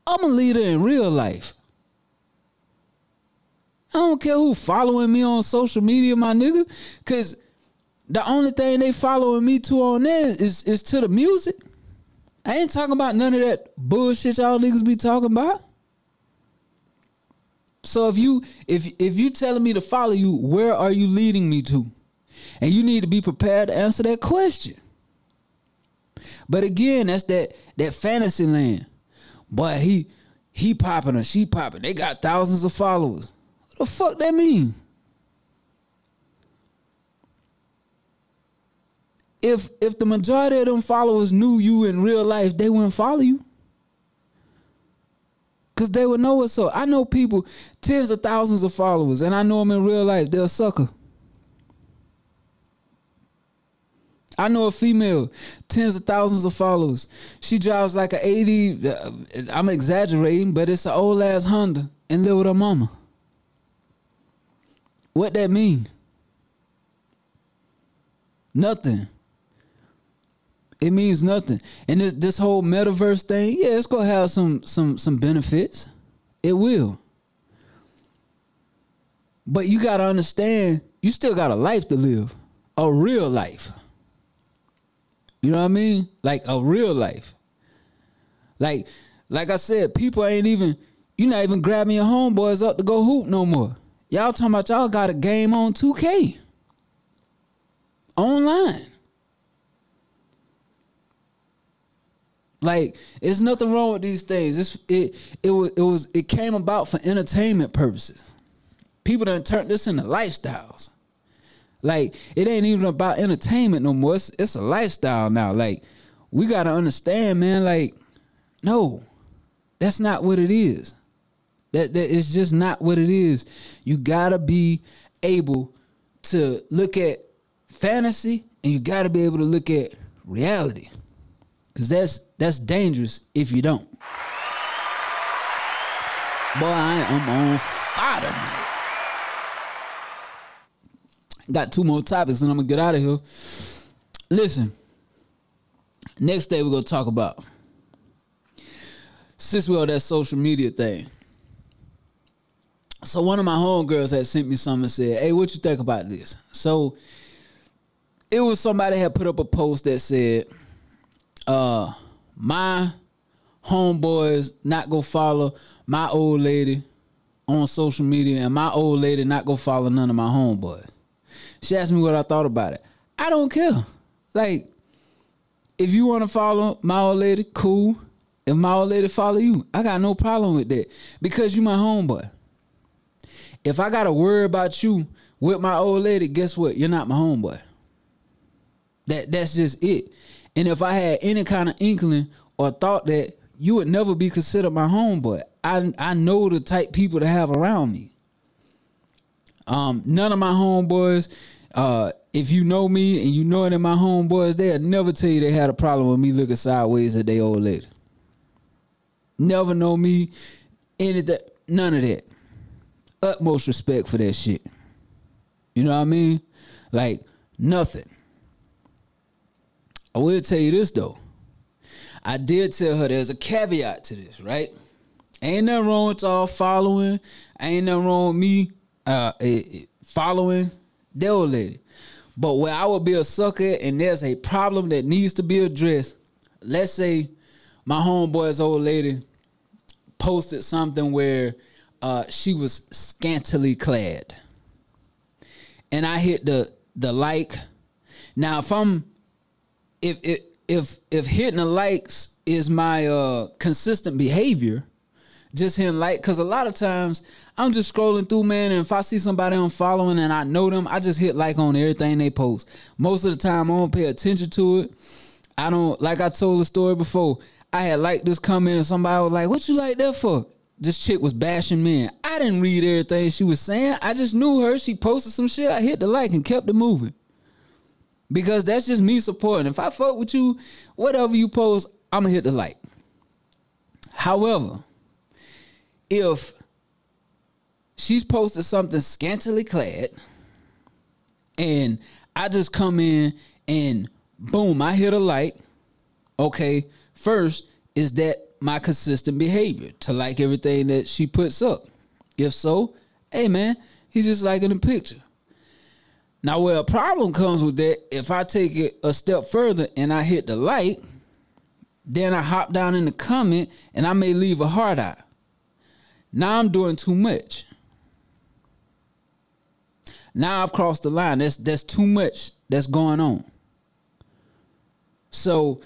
I'm a leader in real life. I don't care who following me on social media, my nigga, because the only thing they following me to on there is to the music. I ain't talking about none of that bullshit y'all niggas be talking about. So if you telling me to follow you, where are you leading me to? And you need to be prepared to answer that question. But again, that's that fantasy land. Boy, he popping or she popping. They got thousands of followers. What the fuck that mean? If the majority of them followers knew you in real life, they wouldn't follow you. Because they would know what's up. I know people, tens of thousands of followers, and I know them in real life. They're a sucker. I know a female, tens of thousands of followers. She drives like an 80, I'm exaggerating, but it's an old ass Honda, and live with her mama. What that mean? Nothing. It means nothing. And this whole metaverse thing, yeah, it's gonna have some benefits. It will. But you gotta understand, you still got a life to live. A real life. You know what I mean? Like a real life. Like I said, people ain't even, you're not even grabbing your homeboys up to go hoop no more. Y'all talking about y'all got a game on 2K. Online. Like, there's nothing wrong with these things. It came about for entertainment purposes. People done turned this into lifestyles. Like, it ain't even about entertainment no more. It's a lifestyle now. Like, we gotta understand, man. Like, no, that's not what it is. That it's just not what it is. You gotta be able to look at fantasy, and you gotta be able to look at reality. Because that's dangerous if you don't. Boy, I am on fire tonight. Got 2 more topics and I'm going to get out of here. Listen. Next day we're going to talk about, since we're on that social media thing. So one of my homegirls had sent me something and said, hey, what you think about this? So it was somebody had put up a post that said, my homeboys not go follow my old lady on social media, and my old lady not go follow none of my homeboys. She asked me what I thought about it. I don't care. Like, if you want to follow my old lady, cool. If my old lady follow you, I got no problem with that, because you my homeboy. If I got to worry about you with my old lady, guess what? You're not my homeboy. That's just it. And if I had any kind of inkling or thought that, you would never be considered my homeboy. I know the type people to have around me. None of my homeboys If you know me and you know it in my homeboys, they'll never tell you they had a problem with me looking sideways at their old lady. Never know me, anything, none of that. Utmost respect for that shit. You know what I mean? Like, nothing. I will tell you this, though. I did tell her there's a caveat to this, right? Ain't nothing wrong with y'all following. Ain't nothing wrong with me following the old lady. But where I would be a sucker and there's a problem that needs to be addressed, let's say my homeboy's old lady posted something where she was scantily clad. And I hit the like. Now, if hitting the likes is my consistent behavior, just hitting like, because a lot of times I'm just scrolling through, man, and if I see somebody I'm following and I know them, I just hit like on everything they post. Most of the time, I don't pay attention to it. I don't, like I told the story before, I had liked this comment and somebody was like, what you like that for? This chick was bashing men. I didn't read everything she was saying. I just knew her. She posted some shit. I hit the like and kept it moving. Because that's just me supporting. If I fuck with you, whatever you post, I'm going to hit the like. However, if she's posted something scantily clad and I just come in and boom, I hit a like, okay, first, is that my consistent behavior to like everything that she puts up? If so, hey man, he's just liking a picture. Now, where a problem comes with that, if I take it a step further and I hit the like, then I hop down in the comment and I may leave a heart eye. Now I'm doing too much. Now I've crossed the line. That's too much that's going on. So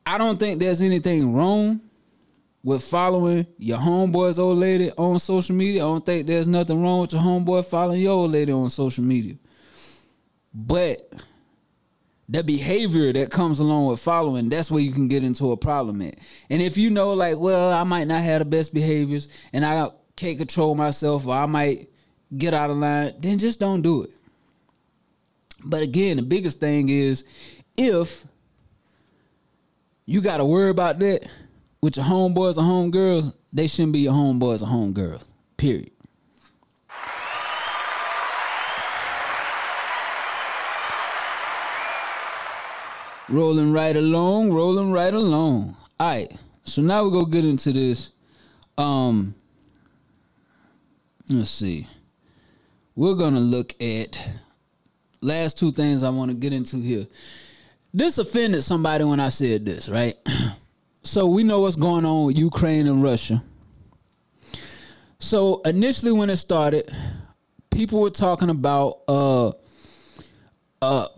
I don't think there's anything wrong with following your homeboy's old lady on social media. I don't think there's nothing wrong with your homeboy following your old lady on social media. But the behavior that comes along with following, that's where you can get into a problem at. And if you know, like, well, I might not have the best behaviors and I can't control myself, or I might get out of line, then just don't do it. But again, the biggest thing is, if you got to worry about that with your homeboys or homegirls, they shouldn't be your homeboys or homegirls, period. Rolling right along, rolling right along. All right, so now we're going to get into this. Let's see. We're going to look at last two things I want to get into here. This offended somebody when I said this, right? So we know what's going on with Ukraine and Russia. So initially when it started, people were talking about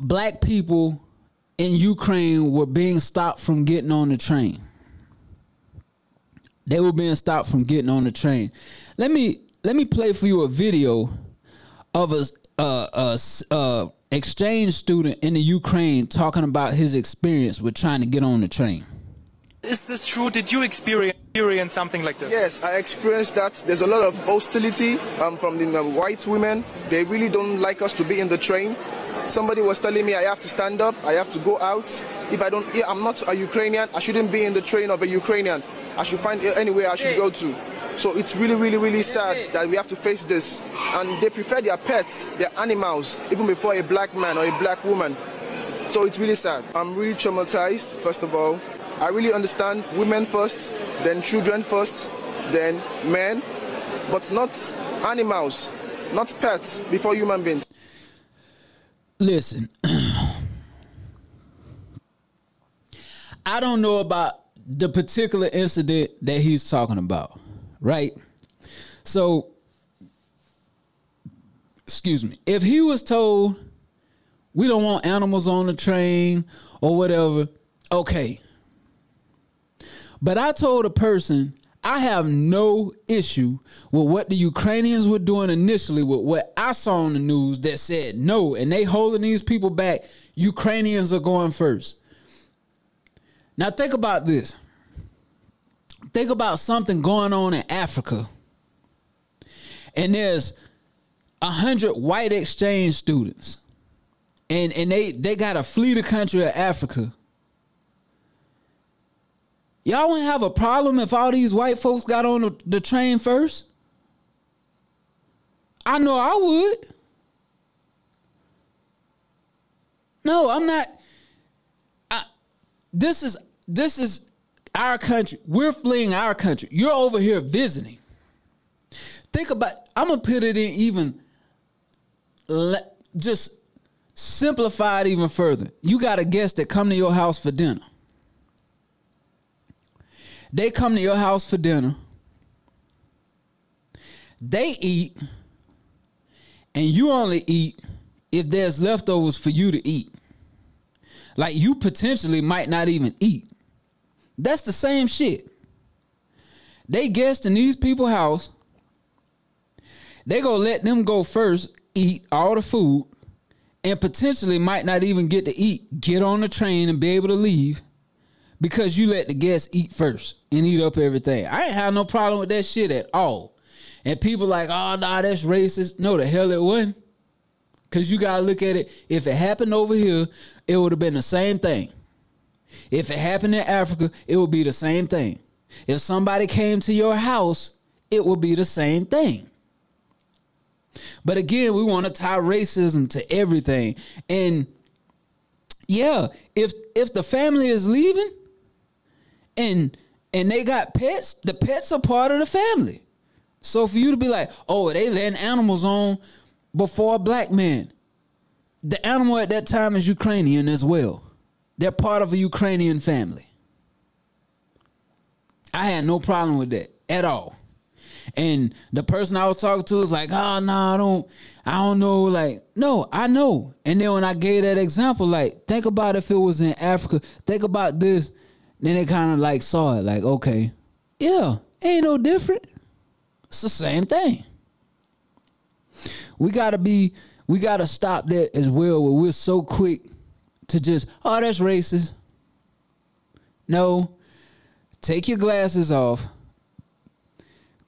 black people in Ukraine were being stopped from getting on the train. They were being stopped from getting on the train. Let me play for you a video of a exchange student in the Ukraine talking about his experience with trying to get on the train. Is this true? Did you experience something like this? Yes, I experienced that. There's a lot of hostility from the white women. They really don't like us to be in the train. Somebody was telling me I have to stand up, I have to go out. If I'm not a Ukrainian, I shouldn't be in the train of a Ukrainian. I should find anywhere I should go to. So it's really, really, really sad that we have to face this. And they prefer their pets, their animals, even before a black man or a black woman. So it's really sad. I'm really traumatized, first of all. I really understand women first, then children first, then men, but not animals, not pets before human beings. Listen, I don't know about the particular incident that he's talking about, right? So, excuse me. If he was told we don't want animals on the train or whatever, okay. But I told a person I have no issue with what the Ukrainians were doing initially with what I saw on the news that said no, and they holding these people back. Ukrainians are going first. Now think about this. Think about something going on in Africa, and there's 100 white exchange students and they got to flee the country of Africa. Y'all wouldn't have a problem if all these white folks got on the train first? I know I would. No, I'm not. This is our country. We're fleeing our country. You're over here visiting. Think about, I'm going to put it in even, just simplify it even further. You got a guest that come to your house for dinner. They come to your house for dinner. They eat, and you only eat if there's leftovers for you to eat. Like, you potentially might not even eat. That's the same shit. They guest in these people's house. They gonna let them go first, eat all the food, and potentially might not even get to eat, get on the train and be able to leave because you let the guests eat first and eat up everything. I ain't have no problem with that shit at all. And people like, oh, nah, that's racist. No, the hell it wasn't. Because you got to look at it. If it happened over here, it would have been the same thing. If it happened in Africa, it would be the same thing. If somebody came to your house, it would be the same thing. But again, we want to tie racism to everything. And yeah, if the family is leaving and they got pets, the pets are part of the family. So for you to be like, oh, they letting animals on before a black man. The animal at that time is Ukrainian as well. They're part of a Ukrainian family. I had no problem with that at all. And the person I was talking to was like, oh, no, I don't know. Like, no, I know. And then when I gave that example, like, think about if it was in Africa. Think about this. Then they kind of like saw it like, okay, yeah, ain't no different. It's the same thing. We gotta stop that as well, where we're so quick to just, oh, that's racist. No, take your glasses off,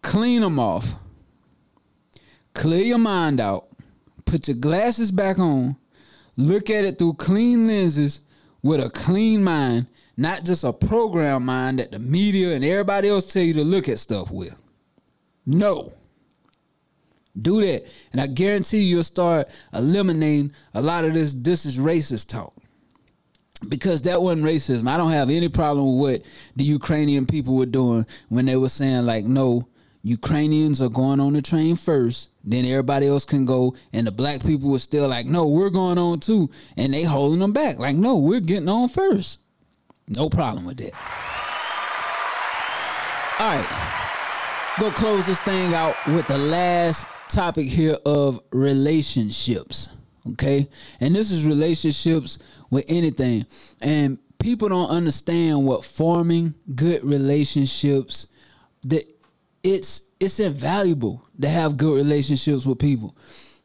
clean them off, clear your mind out, put your glasses back on, look at it through clean lenses with a clean mind, not just a programmed mind that the media and everybody else tell you to look at stuff with. No. Do that, and I guarantee you'll start eliminating a lot of this is racist talk. Because that wasn't racism. I don't have any problem with what the Ukrainian people were doing when they were saying, like, no, Ukrainians are going on the train first, then everybody else can go, and the black people were still like, no, we're going on too, and they holding them back. Like, no, we're getting on first. No problem with that. All right. Go close this thing out with the last topic here of relationships. Okay? And this is relationships with anything. And people don't understand what forming good relationships, that it's invaluable to have good relationships with people.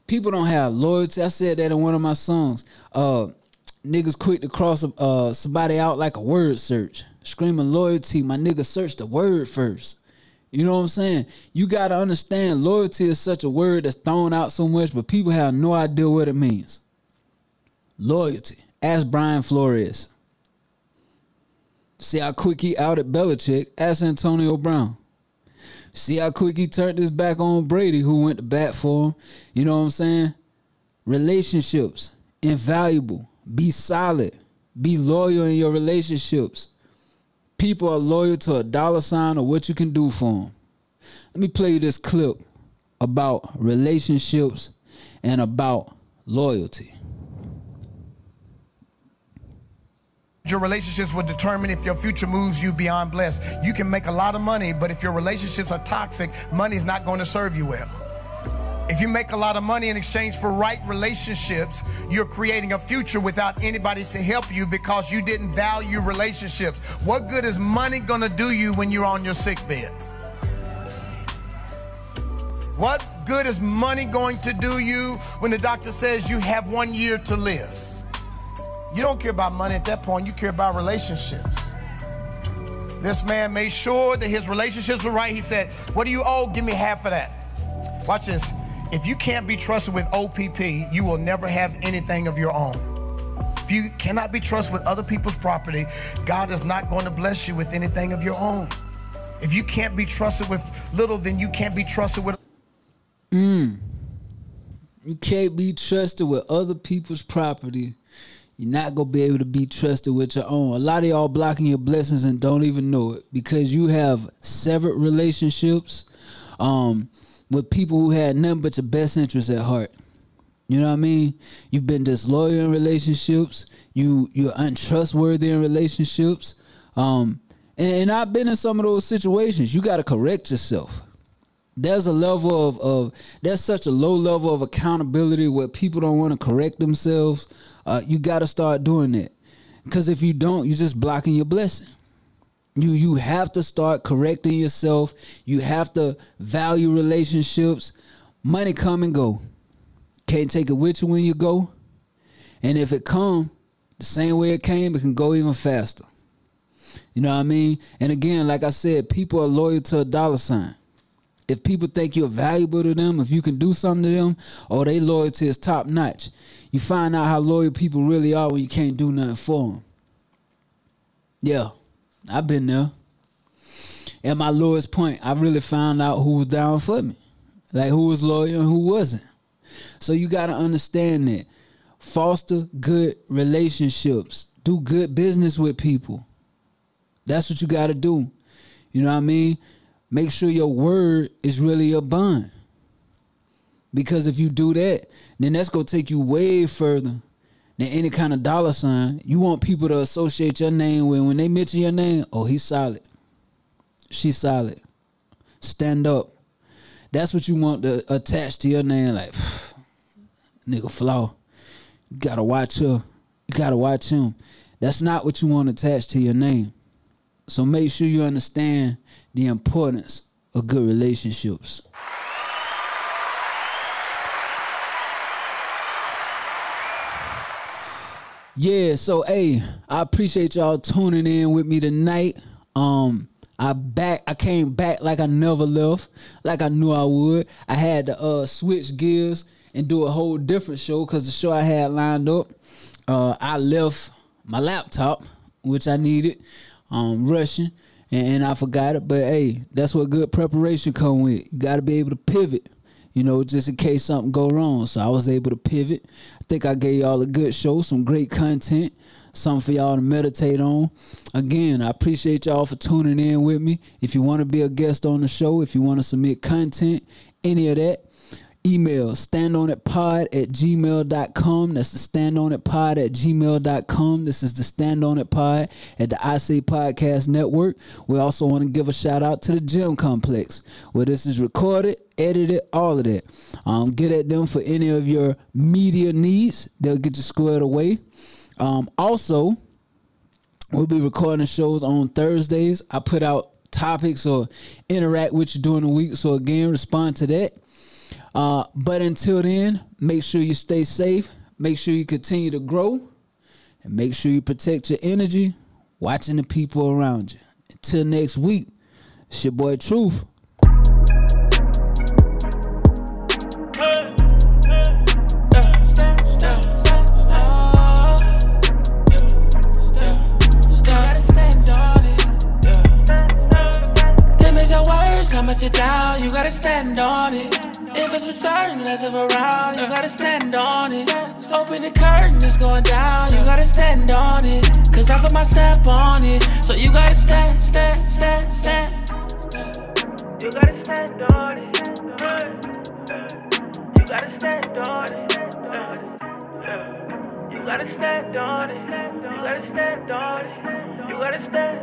People don't have loyalty. I said that in one of my songs. Niggas quick to cross somebody out like a word search. Screaming loyalty, my nigga search the word first. You know what I'm saying? You got to understand loyalty is such a word that's thrown out so much, but people have no idea what it means. Loyalty. Ask Brian Flores. See how quick he outed Belichick? Ask Antonio Brown. See how quick he turned his back on Brady, who went to bat for him? You know what I'm saying? Relationships. Invaluable. Be solid. Be loyal in your relationships. People are loyal to a dollar sign or what you can do for them. Let me play you this clip about relationships and about loyalty. Your relationships will determine if your future moves you beyond blessed. You can make a lot of money, but if your relationships are toxic, money's not going to serve you well. If you make a lot of money in exchange for right relationships, you're creating a future without anybody to help you because you didn't value relationships. What good is money going to do you when you're on your sick bed? What good is money going to do you when the doctor says you have 1 year to live? You don't care about money at that point. You care about relationships. This man made sure that his relationships were right. He said, what do you owe? Give me half of that. Watch this. If you can't be trusted with OPP, you will never have anything of your own. If you cannot be trusted with other people's property, God is not going to bless you with anything of your own. If you can't be trusted with little, then you can't be trusted with... You can't be trusted with other people's property. You're not going to be able to be trusted with your own. A lot of y'all blocking your blessings and don't even know it because you have severed relationships with people who had nothing but your best interests at heart. You know what I mean? You've been disloyal in relationships. You're untrustworthy in relationships. And I've been in some of those situations. You got to correct yourself. There's a level there's such a low level of accountability where people don't want to correct themselves. You got to start doing that. Because if you don't, you're just blocking your blessing. You have to start correcting yourself. You have to value relationships. Money come and go. Can't take it with you when you go. And if it come, the same way it came, it can go even faster. You know what I mean? And again, like I said, people are loyal to a dollar sign. If people think you're valuable to them, if you can do something to them, they loyalty is top notch. You find out how loyal people really are when you can't do nothing for them. Yeah, I've been there. At my lowest point, I really found out who was down for me. Like who was loyal and who wasn't. So you got to understand that. Foster good relationships. Do good business with people. That's what you got to do. You know what I mean? Make sure your word is really your bond. Because if you do that, then that's going to take you way further than any kind of dollar sign. You want people to associate your name with. When they mention your name, he's solid. She's solid. Stand up. That's what you want to attach to your name. Like, nigga Flaw. You got to watch her. You got to watch him. That's not what you want attached to your name. So make sure you understand the importance of good relationships. Yeah, so hey, I appreciate y'all tuning in with me tonight. I came back like I never left, like I knew I would. I had to switch gears and do a whole different show because the show I had lined up, I left my laptop, which I needed, rushing, and I forgot it. But hey, that's what good preparation come with. You got to be able to pivot, just in case something go wrong. So I was able to pivot. I think I gave y'all a good show, some great content, something for y'all to meditate on. Again, I appreciate y'all for tuning in with me. If you want to be a guest on the show, if you want to submit content, any of that, email standonitpod@gmail.com. That's the standonitpod@gmail.com. This is the Stand On It Pod at the I Say Podcast Network. We also want to give a shout out to the Gym Complex, where this is recorded, edited, all of that. Get at them for any of your media needs. They'll get you squared away. Also, we'll be recording shows on Thursdays. I put out topics or interact with you during the week. So again, respond to that. But until then, make sure you stay safe. Make sure you continue to grow. And make sure you protect your energy, watching the people around you. Until next week, it's your boy Truth. Come and sit down, you gotta stand on it. If it's for certain, let's have around, you gotta stand on it. Open the curtain, it's going down, you gotta stand on it. Cause I put my stamp on it, so you gotta stand. You gotta stand on it. You gotta stand on it. You gotta stand on it. You gotta stand on it. You gotta stand.